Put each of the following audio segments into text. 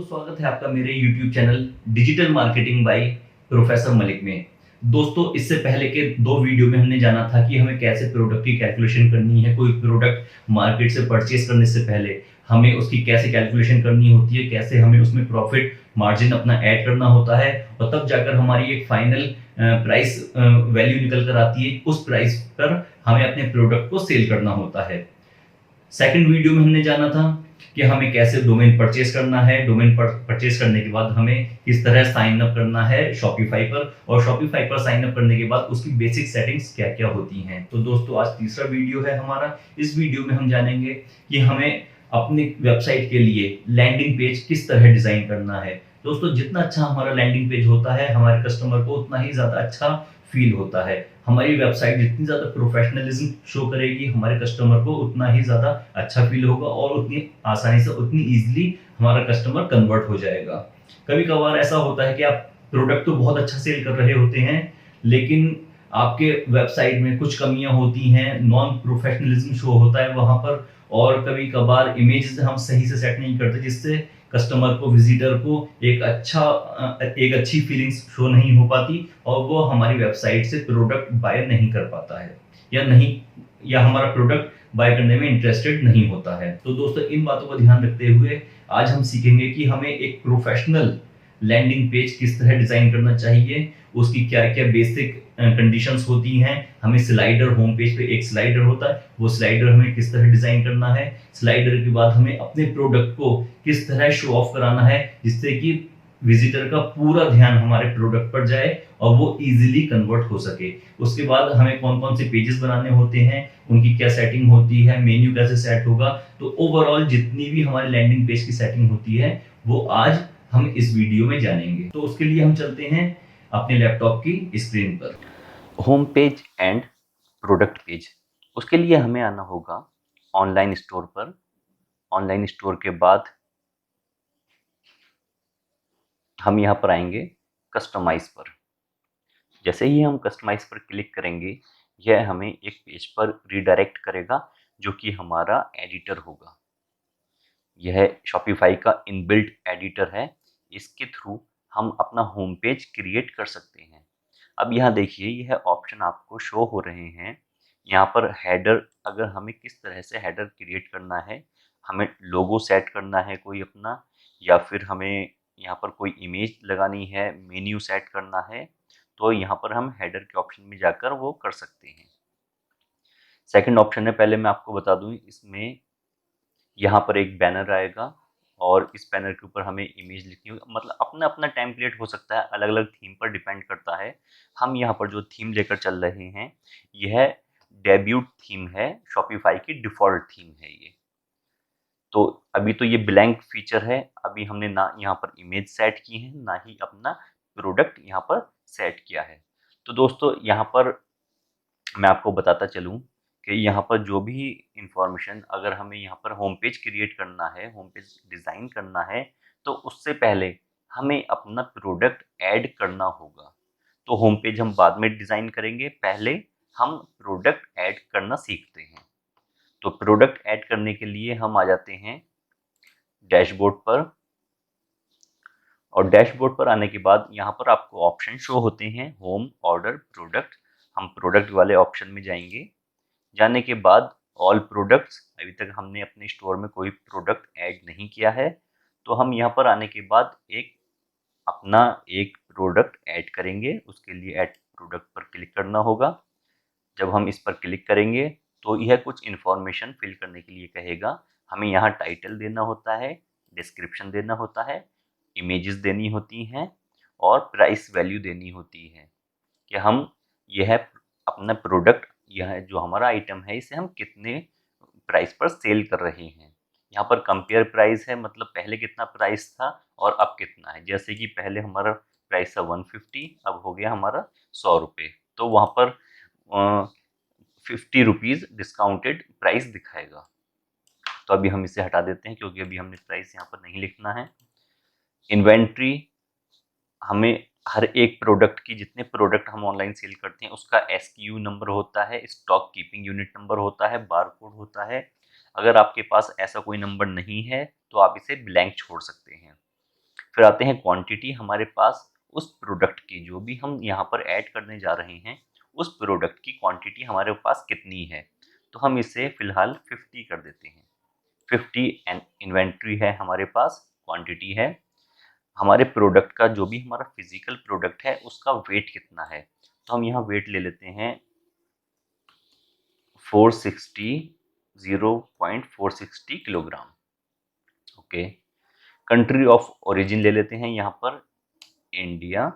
दोस्तों स्वागत है आपका मेरे YouTube channel digital marketing by professor Malik में। दोस्तों इससे पहले के 2 वीडियो में हमने जाना था कि हमें कैसे प्रोडक्ट की कैलकुलेशन करनी है। कोई प्रोडक्ट मार्केट से परचेज करने से पहले हमें उसकी कैसे कैलकुलेशन करनी होती है, कैसे हमें उसमें प्रॉफिट मार्जिन अपना ऐड करना होता है और तब जाकर हमारी एक फाइनल प्राइस वैल्यू निकल कर आती है। उस प्राइस पर हमें अपने प्रोडक्ट को सेल करना होता है। सेकंड वीडियो में हमने जाना था कि हमें कैसे डोमेन परचेज करना है। डोमेन परचेज करने के बाद हमें किस तरह साइन अप करना है शॉपिफाई पर, और शॉपिफाई पर साइन अप करने के बाद उसकी बेसिक सेटिंग्स क्या क्या होती हैं। तो दोस्तों आज तीसरा वीडियो है हमारा। इस वीडियो में हम जानेंगे कि हमें अपनी वेबसाइट के लिए लैंडिंग पेज किस तरह डिजाइन करना है। दोस्तों जितना अच्छा हमारा लैंडिंग पेज होता है हमारे कस्टमर को उतना ही ज्यादा अच्छा फील होता है। हमारी वेबसाइट जितनी ज़्यादा प्रोफेशनलिज्म शो करेगी हमारे कस्टमर को उतना ही ज़्यादा अच्छा फील होगा और उतनी आसानी से उतनी ईजिली हमारा कस्टमर कन्वर्ट हो जाएगा। कभी कभार ऐसा होता है कि आप प्रोडक्ट तो बहुत अच्छा सेल कर रहे होते हैं लेकिन आपके वेबसाइट में कुछ कमियां होती हैं, नॉन प्रोफेशनलिज्म शो होता है वहां पर, और कभी कभार इमेज हम सही से सेट नहीं करते जिससे कस्टमर को, विजिटर को एक अच्छी फीलिंग्स शो नहीं हो पाती और वो हमारी वेबसाइट से प्रोडक्ट बाय नहीं कर पाता है या हमारा प्रोडक्ट बाय करने में इंटरेस्टेड नहीं होता है। तो दोस्तों इन बातों को ध्यान रखते हुए आज हम सीखेंगे कि हमें एक प्रोफेशनल लैंडिंग पेज किस तरह डिजाइन करना चाहिए, उसकी क्या क्या बेसिक कंडीशंस होती हैं। हमें स्लाइडर, होम पेज पे एक स्लाइडर होता है, वो स्लाइडर हमें किस तरह डिजाइन करना है। स्लाइडर के बाद हमें अपने प्रोडक्ट को किस तरह शो ऑफ कराना है जिससे कि विजिटर का पूरा ध्यान हमारे प्रोडक्ट पर जाए और वो इजीली कन्वर्ट हो सके। उसके बाद हमें कौन कौन से पेजेस बनाने होते हैं, उनकी क्या सेटिंग होती है, मेन्यू कैसे सेट होगा। तो ओवरऑल जितनी भी हमारी लैंडिंग पेज की सेटिंग होती है वो आज हम इस वीडियो में जानेंगे। तो उसके लिए हम चलते हैं अपने लैपटॉप की स्क्रीन पर। Home page and product page. उसके लिए हमें आना होगा ऑनलाइन स्टोर पर। ऑनलाइन स्टोर के बाद हम यहाँ पर आएंगे कस्टमाइज पर। जैसे ही हम कस्टमाइज पर क्लिक करेंगे यह हमें एक पेज पर रीडायरेक्ट करेगा जो कि हमारा एडिटर होगा। यह शॉपिफाई का इनबिल्ट एडिटर है। इसके थ्रू हम अपना होम पेज क्रिएट कर सकते हैं। अब यहाँ देखिए यह ऑप्शन आपको शो हो रहे हैं। यहाँ पर हेडर, अगर हमें किस तरह से हेडर क्रिएट करना है, हमें लोगो सेट करना है कोई अपना, या फिर हमें यहाँ पर कोई इमेज लगानी है, मेन्यू सेट करना है, तो यहाँ पर हम हेडर के ऑप्शन में जाकर वो कर सकते हैं। सेकंड ऑप्शन है, पहले मैं आपको बता दूं, इसमें यहाँ पर एक बैनर आएगा और इस बैनर के ऊपर हमें इमेज लिखनी होगी। मतलब अपना अपना टेम्पलेट हो सकता है, अलग अलग थीम पर डिपेंड करता है। हम यहाँ पर जो थीम लेकर चल रहे हैं यह डेब्यूट थीम है, शॉपिफाई की डिफॉल्ट थीम है ये। तो अभी तो ये ब्लैंक फीचर है, अभी हमने ना यहाँ पर इमेज सेट की है ना ही अपना प्रोडक्ट यहाँ पर सेट किया है। तो दोस्तों यहाँ पर मैं आपको बताता चलूँ कि यहाँ पर जो भी इंफॉर्मेशन, अगर हमें यहाँ पर होम पेज क्रिएट करना है, होम पेज डिज़ाइन करना है, तो उससे पहले हमें अपना प्रोडक्ट ऐड करना होगा। तो होम पेज हम बाद में डिज़ाइन करेंगे, पहले हम प्रोडक्ट ऐड करना सीखते हैं। तो प्रोडक्ट ऐड करने के लिए हम आ जाते हैं डैशबोर्ड पर, और डैशबोर्ड पर आने के बाद यहाँ पर आपको ऑप्शन शो होते हैं, होम, ऑर्डर, प्रोडक्ट। हम प्रोडक्ट वाले ऑप्शन में जाएंगे। जाने के बाद ऑल प्रोडक्ट्स, अभी तक हमने अपने स्टोर में कोई प्रोडक्ट ऐड नहीं किया है, तो हम यहाँ पर आने के बाद अपना एक प्रोडक्ट ऐड करेंगे। उसके लिए ऐड प्रोडक्ट पर क्लिक करना होगा। जब हम इस पर क्लिक करेंगे तो यह कुछ इन्फॉर्मेशन फिल करने के लिए कहेगा। हमें यहाँ टाइटल देना होता है, डिस्क्रिप्शन देना होता है, इमेजेस देनी होती हैं और प्राइस वैल्यू देनी होती है कि हम यह अपना प्रोडक्ट, यह जो हमारा आइटम है, इसे हम कितने प्राइस पर सेल कर रहे हैं। यहाँ पर कंपेयर प्राइस है, मतलब पहले कितना प्राइस था और अब कितना है। जैसे कि पहले हमारा प्राइस था 150, अब हो गया हमारा 100 रुपये, तो वहाँ पर 50 रुपीज़ डिस्काउंटेड प्राइस दिखाएगा। तो अभी हम इसे हटा देते हैं क्योंकि अभी हमने प्राइस यहाँ पर नहीं लिखना है। इन्वेंट्री, हमें हर एक प्रोडक्ट की, जितने प्रोडक्ट हम ऑनलाइन सेल करते हैं उसका SKU नंबर होता है, स्टॉक कीपिंग यूनिट नंबर होता है, बारकोड होता है। अगर आपके पास ऐसा कोई नंबर नहीं है तो आप इसे ब्लैंक छोड़ सकते हैं। फिर आते हैं क्वांटिटी, हमारे पास उस प्रोडक्ट की, जो भी हम यहाँ पर ऐड करने जा रहे हैं, उस प्रोडक्ट की क्वांटिटी हमारे पास कितनी है। तो हम इसे फिलहाल 50 कर देते हैं। 50 एन इन्वेंट्री है हमारे पास, क्वांटिटी है। हमारे प्रोडक्ट का, जो भी हमारा फिजिकल प्रोडक्ट है, उसका वेट कितना है, तो हम यहाँ वेट ले लेते हैं 460 0.460 kilogram. Okay, country of origin ले लेते हैं यहाँ पर इंडिया,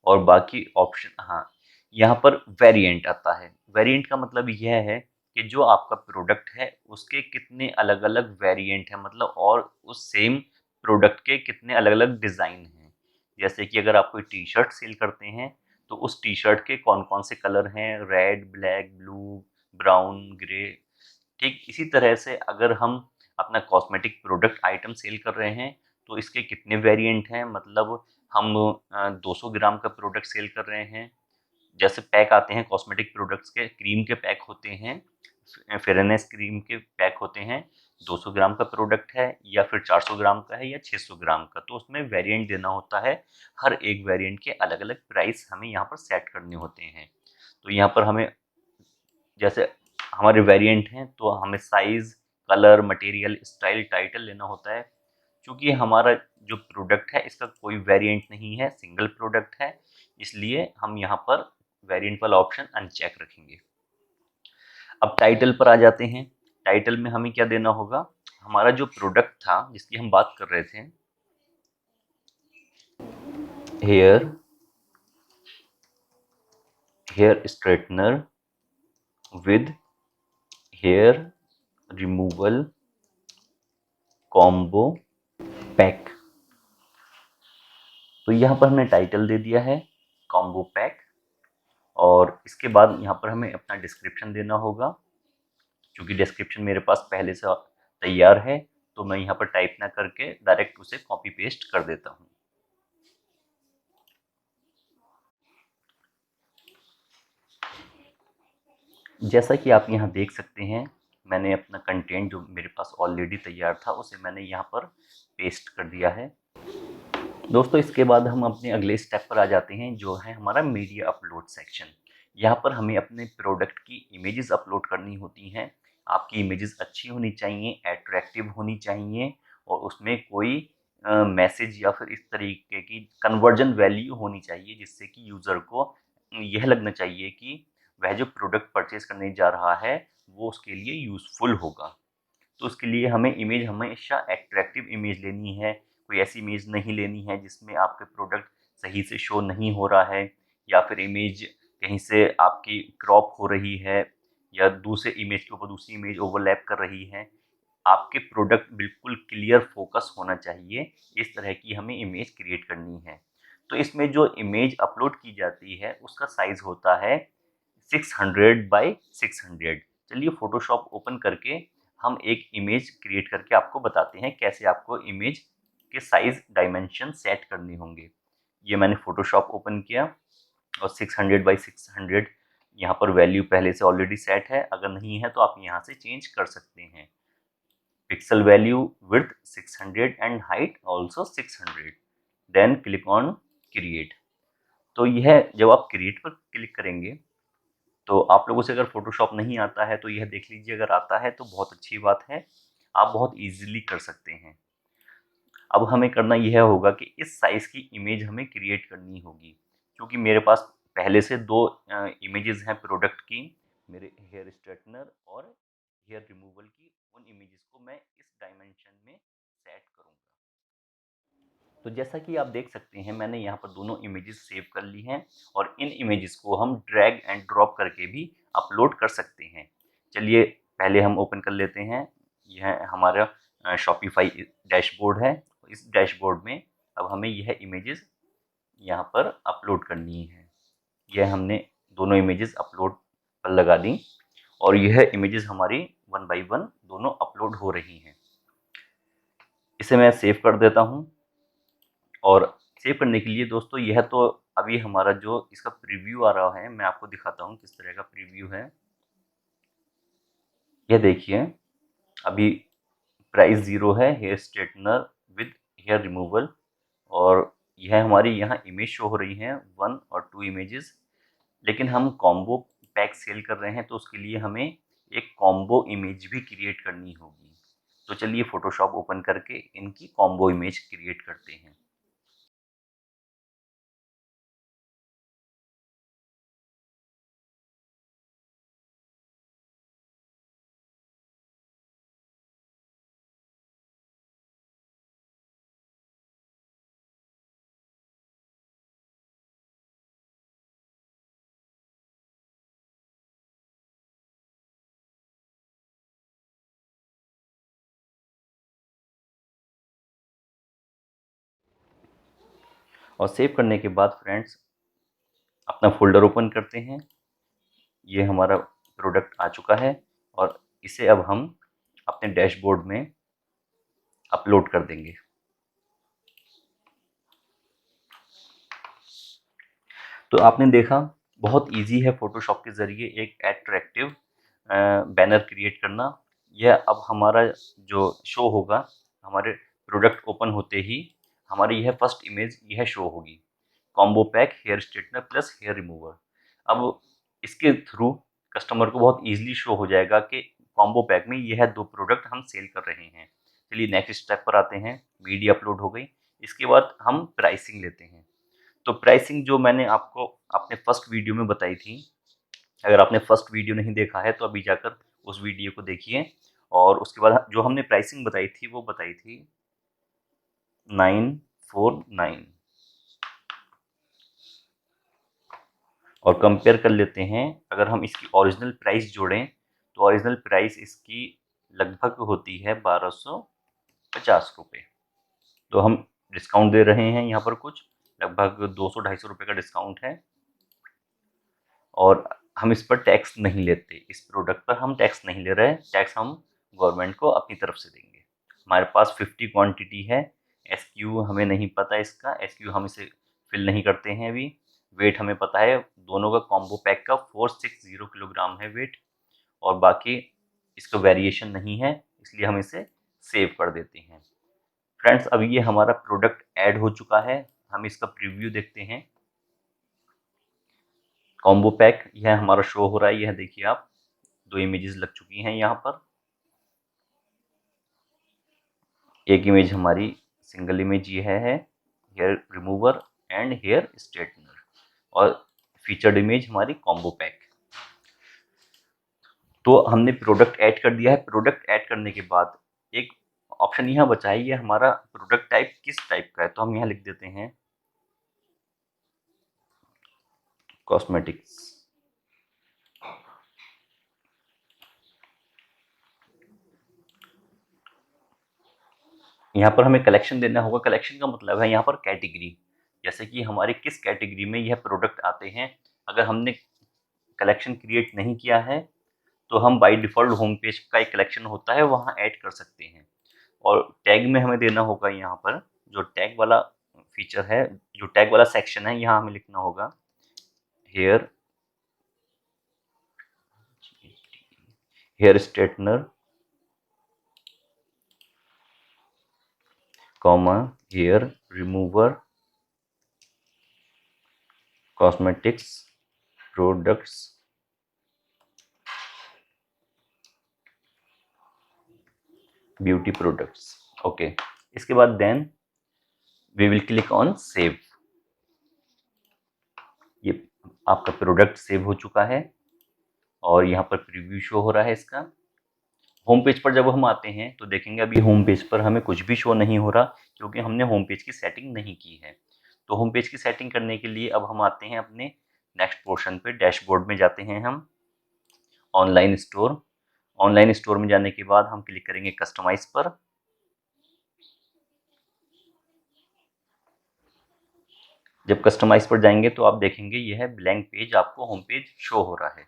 और बाकी ऑप्शन, हाँ, यहाँ पर वेरिएंट आता है। वेरिएंट का मतलब यह है कि जो आपका प्रोडक्ट है उसके कितने अलग अलग वेरिएंट हैं, मतलब और उस सेम प्रोडक्ट के कितने अलग अलग डिज़ाइन हैं। जैसे कि अगर आप कोई टी शर्ट सेल करते हैं तो उस टी शर्ट के कौन कौन से कलर हैं, red, black, blue, brown, grey. ठीक इसी तरह से अगर हम अपना कॉस्मेटिक प्रोडक्ट आइटम सेल कर रहे हैं तो इसके कितने वेरिएंट हैं, मतलब हम 200 ग्राम का प्रोडक्ट सेल कर रहे हैं, जैसे पैक आते हैं कॉस्मेटिक प्रोडक्ट्स के, क्रीम के पैक होते हैं, फेयरनेस क्रीम के पैक होते हैं, 200 ग्राम का प्रोडक्ट है या फिर 400 ग्राम का है या 600 ग्राम का, तो उसमें वेरिएंट देना होता है। हर एक वेरिएंट के अलग अलग प्राइस हमें यहाँ पर सेट करने होते हैं। तो यहाँ पर हमें, जैसे हमारे वेरिएंट हैं, तो हमें size, colour, material, style, title लेना होता है। क्योंकि हमारा जो प्रोडक्ट है इसका कोई वेरिएंट नहीं है, सिंगल प्रोडक्ट है, इसलिए हम यहाँ पर वेरिएंट वाला ऑप्शन अनचेक रखेंगे। अब टाइटल पर आ जाते हैं। टाइटल में हमें क्या देना होगा, हमारा जो प्रोडक्ट था जिसकी हम बात कर रहे थे, hair hair straightener with hair removal combo pack. तो यहाँ पर हमने टाइटल दे दिया है कॉम्बो पैक, और इसके बाद यहाँ पर हमें अपना डिस्क्रिप्शन देना होगा। क्योंकि डिस्क्रिप्शन मेरे पास पहले से तैयार है, तो मैं यहाँ पर टाइप ना करके डायरेक्ट उसे कॉपी पेस्ट कर देता हूँ। जैसा कि आप यहाँ देख सकते हैं, मैंने अपना कंटेंट जो मेरे पास ऑलरेडी तैयार था उसे मैंने यहाँ पर पेस्ट कर दिया है। दोस्तों, इसके बाद हम अपने अगले स्टेप पर आ जाते हैं, जो है हमारा मीडिया अपलोड सेक्शन। यहाँ पर हमें अपने प्रोडक्ट की इमेजेस अपलोड करनी होती हैं। आपकी इमेजेस अच्छी होनी चाहिए, अट्रैक्टिव होनी चाहिए, और उसमें कोई मैसेज या फिर इस तरीके की कन्वर्जन वैल्यू होनी चाहिए, जिससे कि यूज़र को यह लगना चाहिए कि वह जो प्रोडक्ट परचेज करने जा रहा है वो उसके लिए यूज़फुल होगा। तो उसके लिए हमें इमेज हमेशा अट्रैक्टिव इमेज लेनी है। कोई ऐसी इमेज नहीं लेनी है जिसमें आपके प्रोडक्ट सही से शो नहीं हो रहा है, या फिर इमेज कहीं से आपकी क्रॉप हो रही है, या दूसरे इमेज के ऊपर दूसरी इमेज ओवरलैप कर रही है। आपके प्रोडक्ट बिल्कुल क्लियर फोकस होना चाहिए, इस तरह की हमें इमेज क्रिएट करनी है। तो इसमें जो इमेज अपलोड की जाती है उसका साइज़ होता है 600 बाई 600। चलिए फ़ोटोशॉप ओपन करके हम एक इमेज क्रिएट करके आपको बताते हैं कैसे आपको इमेज के साइज़ डायमेंशन सेट करने होंगे। ये मैंने फ़ोटोशॉप ओपन किया और 600 बाई 600 यहाँ पर वैल्यू पहले से ऑलरेडी सेट है। अगर नहीं है तो आप यहाँ से चेंज कर सकते हैं। Pixel value width 600 and height also 600। Then click on create. तो यह जब आप क्रिएट पर क्लिक करेंगे तो आप लोगों से अगर फ़ोटोशॉप नहीं आता है तो यह देख लीजिए, अगर आता है तो बहुत अच्छी बात है, आप बहुत ईज़िली कर सकते हैं। अब हमें करना यह होगा कि इस साइज़ की इमेज हमें क्रिएट करनी होगी, क्योंकि मेरे पास पहले से 2 इमेजेस हैं प्रोडक्ट की, मेरे हेयर स्ट्रेटनर और हेयर रिमूवल की। उन इमेजेस को मैं इस डायमेंशन में सेट करूँगा। तो जैसा कि आप देख सकते हैं, मैंने यहाँ पर दोनों इमेजेस सेव कर ली हैं, और इन इमेजेस को हम ड्रैग एंड ड्रॉप करके भी अपलोड कर सकते हैं। चलिए पहले हम ओपन कर लेते हैं। यह हमारा शॉपिफाई डैशबोर्ड है। इस डैशबोर्ड में अब हमें यह इमेजेस यहाँ पर अपलोड करनी है। यह हमने दोनों इमेजेस अपलोड पर लगा दी, और यह इमेजेस हमारी 1 बाई 1 दोनों अपलोड हो रही हैं। इसे मैं सेव कर देता हूँ। और सेव करने के लिए दोस्तों, यह तो अभी हमारा जो इसका प्रीव्यू आ रहा है, मैं आपको दिखाता हूँ किस तरह का प्रीव्यू है। यह देखिए, अभी प्राइस 0 है, hair straightener with hair removal और यह हमारी यहाँ इमेज शो हो रही है 1 और 2 इमेजेस, लेकिन हम कॉम्बो पैक सेल कर रहे हैं तो उसके लिए हमें एक कॉम्बो इमेज भी क्रिएट करनी होगी। तो चलिए फोटोशॉप ओपन करके इनकी कॉम्बो इमेज क्रिएट करते हैं। और सेव करने के बाद फ्रेंड्स अपना फोल्डर ओपन करते हैं। ये हमारा प्रोडक्ट आ चुका है और इसे अब हम अपने डैशबोर्ड में अपलोड कर देंगे। तो आपने देखा बहुत इजी है फोटोशॉप के ज़रिए एक अट्रैक्टिव बैनर क्रिएट करना। यह अब हमारा जो शो होगा, हमारे प्रोडक्ट ओपन होते ही हमारी यह फर्स्ट इमेज यह शो होगी, combo pack hair straightener plus hair remover. अब इसके थ्रू कस्टमर को बहुत ईजिली शो हो जाएगा कि कॉम्बो पैक में यह 2 प्रोडक्ट हम सेल कर रहे हैं। चलिए नेक्स्ट स्टेप पर आते हैं। वीडियो अपलोड हो गई, इसके बाद हम प्राइसिंग लेते हैं। तो प्राइसिंग जो मैंने आपको अपने फर्स्ट वीडियो में बताई थी, अगर आपने फर्स्ट वीडियो नहीं देखा है तो अभी जाकर उस वीडियो को देखिए। और उसके बाद जो हमने प्राइसिंग बताई थी वो बताई थी 949। और कंपेयर कर लेते हैं, अगर हम इसकी ओरिजिनल प्राइस जोड़ें तो ओरिजिनल प्राइस इसकी लगभग होती है 1250 रुपये। तो हम डिस्काउंट दे रहे हैं यहाँ पर कुछ लगभग 200-250 रुपये का डिस्काउंट है। और हम इस पर टैक्स नहीं लेते, इस प्रोडक्ट पर हम टैक्स नहीं ले रहे हैं, टैक्स हम गवर्नमेंट को अपनी तरफ से देंगे। हमारे पास 50 क्वांटिटी है। एसक्यू हमें नहीं पता, इसका एसक्यू हम इसे फिल नहीं करते हैं अभी। वेट हमें पता है, दोनों का कॉम्बो पैक का 460 किलोग्राम है वेट, और बाकी इसका वेरिएशन नहीं है, इसलिए हम इसे सेव कर देते हैं। फ्रेंड्स अभी ये हमारा प्रोडक्ट ऐड हो चुका है, हम इसका प्रीव्यू देखते हैं। कॉम्बो पैक यह हमारा शो हो रहा है, यह देखिए आप 2 इमेजेस लग चुकी हैं यहाँ पर। एक इमेज हमारी सिंगल इमेज ये है hair remover and hair straightener, और फीचर्ड इमेज हमारी कॉम्बो पैक। तो हमने प्रोडक्ट ऐड कर दिया है। प्रोडक्ट ऐड करने के बाद एक ऑप्शन यहाँ बचा है, ये हमारा प्रोडक्ट टाइप किस टाइप का है, तो हम यहाँ लिख देते हैं कॉस्मेटिक्स। यहाँ पर हमें कलेक्शन देना होगा। कलेक्शन का मतलब है यहाँ पर कैटेगरी, जैसे कि हमारे किस कैटेगरी में यह प्रोडक्ट आते हैं। अगर हमने कलेक्शन क्रिएट नहीं किया है तो हम बाय डिफ़ॉल्ट होम पेज का एक कलेक्शन होता है वहाँ ऐड कर सकते हैं। और टैग में हमें देना होगा, यहाँ पर जो टैग वाला फीचर है, जो टैग वाला सेक्शन है, यहाँ हमें लिखना होगा hair hair straightener comma hair remover cosmetics products beauty products. Okay, इसके बाद then we will click on save. ये आपका प्रोडक्ट सेव हो चुका है और यहाँ पर प्रीव्यू शो हो रहा है इसका। होम पेज पर जब हम आते हैं तो देखेंगे अभी होम पेज पर हमें कुछ भी शो नहीं हो रहा, क्योंकि हमने होम पेज की सेटिंग नहीं की है। तो होम पेज की सेटिंग करने के लिए अब हम आते हैं अपने नेक्स्ट पोर्शन पे, डैशबोर्ड में जाते हैं हम। ऑनलाइन स्टोर, ऑनलाइन स्टोर में जाने के बाद हम क्लिक करेंगे कस्टमाइज पर। जब कस्टमाइज पर जाएंगे तो आप देखेंगे यह ब्लैंक पेज आपको होम पेज शो हो रहा है।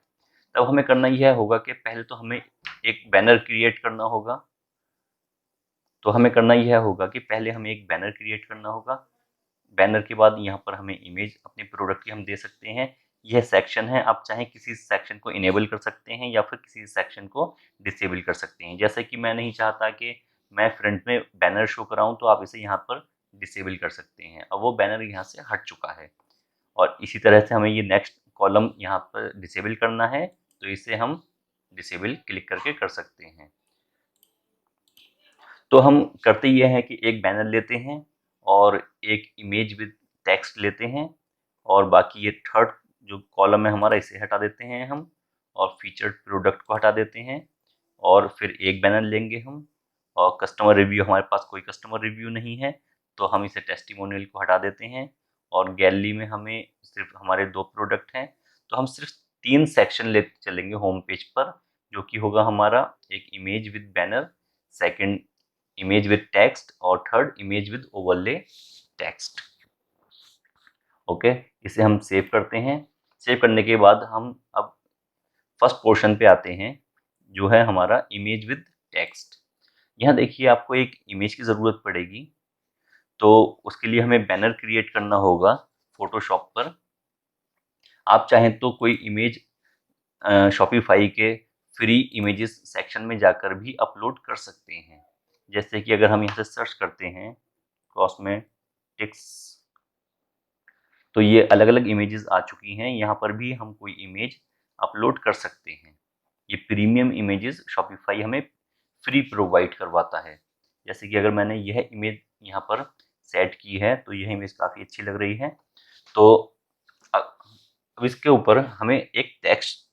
तब हमें करना यह होगा कि पहले तो हमें एक बैनर क्रिएट करना होगा। तो हमें करना यह होगा कि पहले हमें एक बैनर क्रिएट करना होगा। बैनर के बाद यहाँ पर हमें इमेज अपने प्रोडक्ट की हम दे सकते हैं। यह सेक्शन है, आप चाहें किसी सेक्शन को इनेबल कर सकते हैं या फिर किसी सेक्शन को डिसेबल कर सकते हैं। जैसे कि मैं नहीं चाहता कि मैं फ्रंट में बैनर शो कराऊं, तो आप इसे यहाँ पर डिसेबल कर सकते हैं। अब वो बैनर यहाँ से हट चुका है और इसी तरह से हमें ये नेक्स्ट कॉलम यहाँ पर डिसेबल करना है, तो इसे हम डिसेबल क्लिक करके कर सकते हैं। तो हम करते ये हैं कि एक बैनर लेते हैं और एक इमेज विद टेक्स्ट लेते हैं और बाकी ये थर्ड जो कॉलम है हमारा इसे हटा देते हैं हम और फीचर्ड प्रोडक्ट को हटा देते हैं और फिर एक बैनर लेंगे हम और कस्टमर रिव्यू, हमारे पास कोई कस्टमर रिव्यू नहीं है तो हम इसे टेस्टिमोनियल को हटा देते हैं और गैलरी में हमें सिर्फ हमारे 2 प्रोडक्ट हैं तो हम सिर्फ 3 सेक्शन लेते चलेंगे होम पेज पर, जो कि होगा हमारा एक image with banner, second image with text और third image with overlay text. Okay, इसे हम सेव करते हैं। सेव करने के बाद हम अब फर्स्ट पोर्शन पे आते हैं जो है हमारा इमेज विद टेक्स्ट। यहाँ देखिए आपको एक इमेज की ज़रूरत पड़ेगी, तो उसके लिए हमें बैनर क्रिएट करना होगा फोटोशॉप पर। आप चाहें तो कोई इमेज शॉपिफाई के फ्री इमेजेस सेक्शन में जाकर भी अपलोड कर सकते हैं। जैसे कि अगर हम यहाँ से सर्च करते हैं कॉस्मेटिक्स, तो ये अलग अलग इमेजेस आ चुकी हैं। यहाँ पर भी हम कोई इमेज अपलोड कर सकते हैं। ये प्रीमियम इमेजेस शॉपिफाई हमें फ्री प्रोवाइड करवाता है। जैसे कि अगर मैंने यह इमेज यहाँ पर सेट की है तो यह इमेज काफ़ी अच्छी लग रही है। तो अब इसके ऊपर हमें एक टेक्स्ट,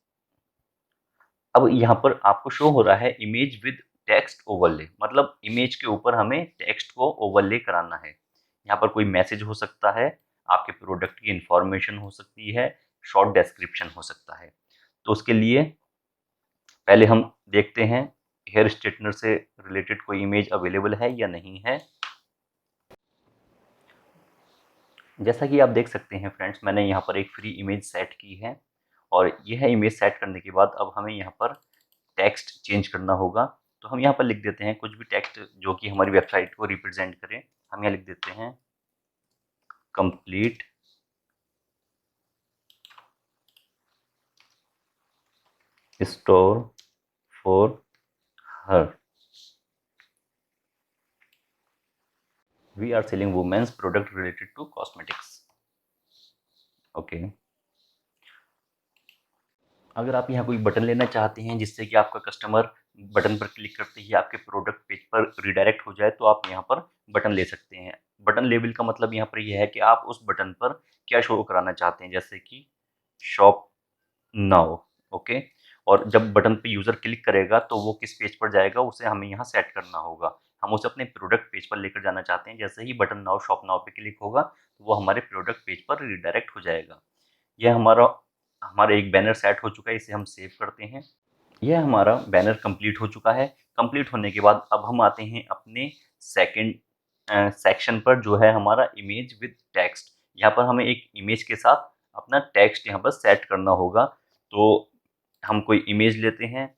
अब यहाँ पर आपको शो हो रहा है इमेज विद टेक्स्ट ओवरले, मतलब इमेज के ऊपर हमें टेक्स्ट को ओवरले कराना है। यहाँ पर कोई मैसेज हो सकता है, आपके प्रोडक्ट की इंफॉर्मेशन हो सकती है, शॉर्ट डिस्क्रिप्शन हो सकता है। तो उसके लिए पहले हम देखते हैं हेयर स्ट्रेटनर से रिलेटेड कोई इमेज अवेलेबल है या नहीं है। जैसा कि आप देख सकते हैं फ्रेंड्स, मैंने यहाँ पर एक फ्री इमेज सेट की है और यह इमेज सेट करने के बाद अब हमें यहाँ पर टेक्स्ट चेंज करना होगा। तो हम यहाँ पर लिख देते हैं कुछ भी टेक्स्ट जो कि हमारी वेबसाइट को रिप्रेजेंट करे। हम यहाँ लिख देते हैं complete store for her, we are selling women's product related to cosmetics. Okay, अगर आप यहाँ कोई बटन लेना चाहते हैं जिससे कि आपका कस्टमर बटन पर क्लिक करते ही आपके प्रोडक्ट पेज पर रिडायरेक्ट हो जाए, तो आप यहाँ पर बटन ले सकते हैं। बटन लेबल का मतलब यहाँ पर यह है कि आप उस बटन पर क्या शो कराना चाहते हैं, जैसे कि शॉप नाउ। ओके, और जब बटन पे यूज़र क्लिक करेगा तो वो किस पेज पर जाएगा उसे हमें यहाँ सेट करना होगा। हम उसे अपने प्रोडक्ट पेज पर लेकर जाना चाहते हैं। जैसे ही बटन नाउ शॉप नाउ पे क्लिक होगा तो वो हमारे प्रोडक्ट पेज पर रिडायरेक्ट हो जाएगा। यह हमारा एक बैनर सेट हो चुका है, इसे हम सेव करते हैं। यह हमारा बैनर कंप्लीट हो चुका है। कंप्लीट होने के बाद अब हम आते हैं अपने सेकंड सेक्शन पर जो है हमारा इमेज विद टेक्स्ट। यहाँ पर हमें एक इमेज के साथ अपना टेक्स्ट यहाँ पर सेट करना होगा। तो हम कोई इमेज लेते हैं,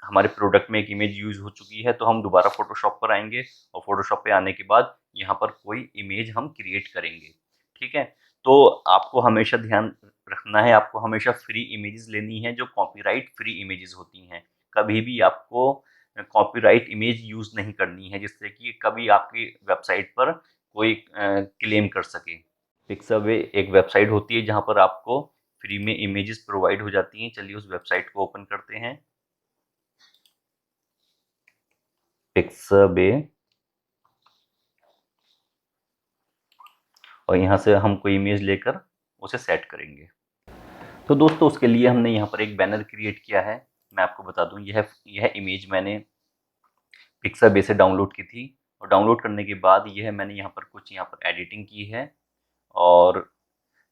हमारे प्रोडक्ट में एक इमेज यूज़ हो चुकी है तो हम दोबारा फोटोशॉप पर आएंगे और फोटोशॉप पे आने के बाद यहाँ पर कोई इमेज हम क्रिएट करेंगे। ठीक है, तो आपको हमेशा ध्यान रखना है, आपको हमेशा फ्री इमेजेस लेनी है जो कॉपीराइट फ्री इमेजेस होती हैं। कभी भी आपको कॉपीराइट इमेज यूज़ नहीं करनी है जिससे कि कभी आपकी वेबसाइट पर कोई क्लेम कर सके। पिक्सावे एक वेबसाइट होती है जहाँ पर आपको फ्री में इमेजेस प्रोवाइड हो जाती हैं। चलिए उस वेबसाइट को ओपन करते हैं। पिक्सावे, और यहाँ से हम कोई इमेज लेकर उसे सेट करेंगे। तो दोस्तों उसके लिए हमने यहाँ पर एक बैनर क्रिएट किया है। मैं आपको बता दूँ, यह इमेज मैंने पिक्सावे से डाउनलोड की थी और डाउनलोड करने के बाद यह मैंने यहाँ पर कुछ यहाँ पर एडिटिंग की है और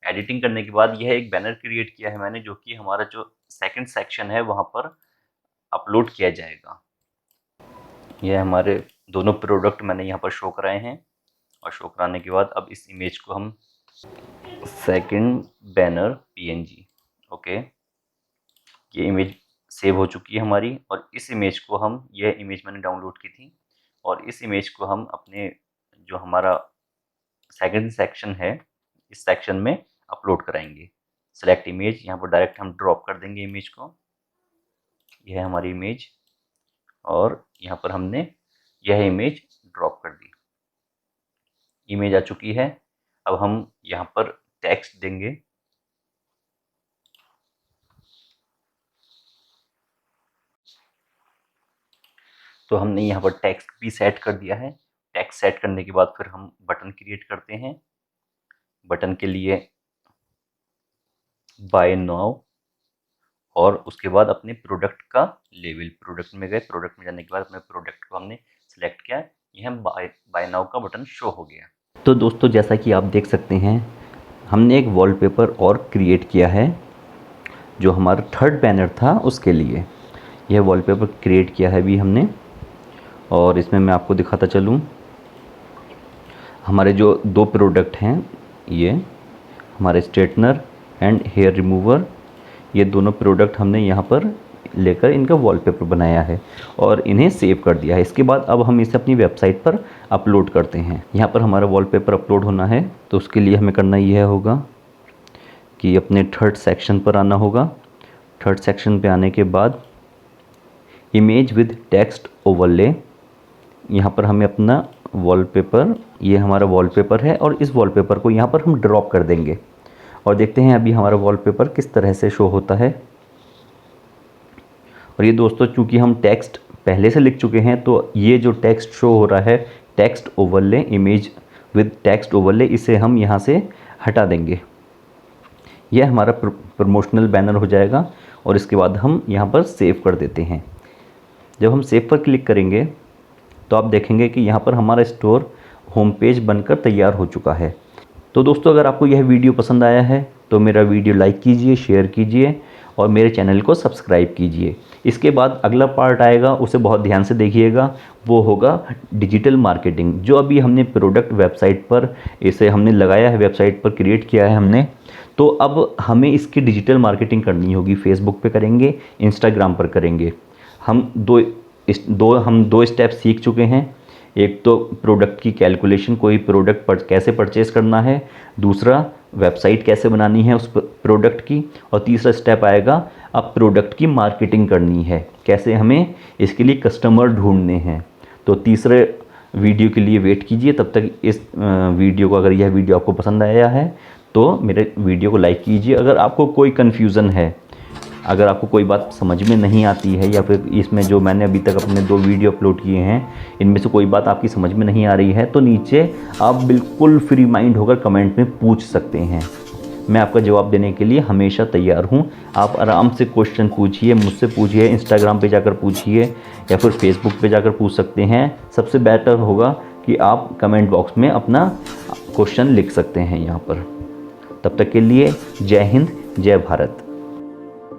एडिटिंग करने के बाद यह एक बैनर क्रिएट किया है मैंने, जो कि हमारा जो सेकंड सेक्शन है वहाँ पर अपलोड किया जाएगा। यह हमारे दोनों प्रोडक्ट मैंने यहाँ पर शो कराए हैं और शो कराने के बाद अब इस इमेज को हम सेकंड बैनर पीएनजी, ओके, ये इमेज सेव हो चुकी है हमारी और इस इमेज को हम, यह इमेज मैंने डाउनलोड की थी और इस इमेज को हम अपने जो हमारा सेकंड सेक्शन है इस सेक्शन में अपलोड कराएंगे। सेलेक्ट इमेज, यहाँ पर डायरेक्ट हम ड्रॉप कर देंगे इमेज को। यह है हमारी इमेज और यहाँ पर हमने यह इमेज ड्रॉप कर दी। इमेज आ चुकी है। अब हम यहाँ पर टेक्स्ट देंगे। तो हमने यहाँ पर टेक्स्ट भी सेट कर दिया है। टेक्स्ट सेट करने के बाद फिर हम बटन क्रिएट करते हैं। बटन के लिए बाय नाउ और उसके बाद अपने प्रोडक्ट का लेवल, प्रोडक्ट में गए, प्रोडक्ट में जाने के बाद अपने प्रोडक्ट को हमने सेलेक्ट किया, यह बाय नाउ का बटन शो हो गया। तो दोस्तों जैसा कि आप देख सकते हैं हमने एक वॉलपेपर और क्रिएट किया है जो हमारा थर्ड बैनर था उसके लिए। यह वॉलपेपर क्रिएट किया है अभी हमने, और इसमें मैं आपको दिखाता चलूँ। हमारे जो दो प्रोडक्ट हैं, ये हमारे स्ट्रेटनर एंड हेयर रिमूवर, ये दोनों प्रोडक्ट हमने यहाँ पर लेकर इनका वॉलपेपर बनाया है और इन्हें सेव कर दिया है। इसके बाद अब हम इसे अपनी वेबसाइट पर अपलोड करते हैं। यहाँ पर हमारा वॉलपेपर अपलोड होना है, तो उसके लिए हमें करना यह होगा कि अपने थर्ड सेक्शन पर आना होगा। थर्ड सेक्शन पे आने के बाद इमेज विद टेक्स्ट ओवरले, यहाँ पर हमें अपना वॉलपेपर, ये हमारा वॉलपेपर है और इस वॉलपेपर को यहाँ पर हम ड्रॉप कर देंगे और देखते हैं अभी हमारा वॉलपेपर किस तरह से शो होता है। और ये दोस्तों चूँकि हम टेक्स्ट पहले से लिख चुके हैं तो ये जो टेक्स्ट शो हो रहा है text overlay, image with text overlay, इसे हम यहाँ से हटा देंगे। यह हमारा प्रमोशनल बैनर हो जाएगा और इसके बाद हम यहाँ पर सेव कर देते हैं। जब हम सेव पर क्लिक करेंगे तो आप देखेंगे कि यहाँ पर हमारा स्टोर होम पेज बनकर तैयार हो चुका है। तो दोस्तों अगर आपको यह वीडियो पसंद आया है तो मेरा वीडियो लाइक कीजिए, शेयर कीजिए और मेरे चैनल को सब्सक्राइब कीजिए। इसके बाद अगला पार्ट आएगा, उसे बहुत ध्यान से देखिएगा, वो होगा डिजिटल मार्केटिंग। जो अभी हमने प्रोडक्ट वेबसाइट पर इसे हमने लगाया है, वेबसाइट पर क्रिएट किया है हमने, तो अब हमें इसकी डिजिटल मार्केटिंग करनी होगी। फेसबुक पे करेंगे, इंस्टाग्राम पर करेंगे। हम दो स्टेप सीख चुके हैं। एक तो प्रोडक्ट की कैलकुलेशन, कोई प्रोडक्ट कैसे परचेज़ करना है, दूसरा वेबसाइट कैसे बनानी है उस प्रोडक्ट की, और तीसरा स्टेप आएगा अब प्रोडक्ट की मार्केटिंग करनी है, कैसे हमें इसके लिए कस्टमर ढूंढने हैं। तो तीसरे वीडियो के लिए वेट कीजिए। तब तक इस वीडियो को, अगर यह वीडियो आपको पसंद आया है तो मेरे वीडियो को लाइक कीजिए। अगर आपको कोई कन्फ्यूज़न है, अगर आपको कोई बात समझ में नहीं आती है, या फिर इसमें जो मैंने अभी तक अपने 2 वीडियो अपलोड किए हैं इनमें से कोई बात आपकी समझ में नहीं आ रही है, तो नीचे आप बिल्कुल फ्री माइंड होकर कमेंट में पूछ सकते हैं। मैं आपका जवाब देने के लिए हमेशा तैयार हूं। आप आराम से क्वेश्चन पूछिए, मुझसे पूछिए, इंस्टाग्राम पे जाकर पूछिए या फिर फेसबुक पे जाकर पूछ सकते हैं। सबसे बेटर होगा कि आप कमेंट बॉक्स में अपना क्वेश्चन लिख सकते हैं यहाँ पर। तब तक के लिए जय हिंद, जय भारत।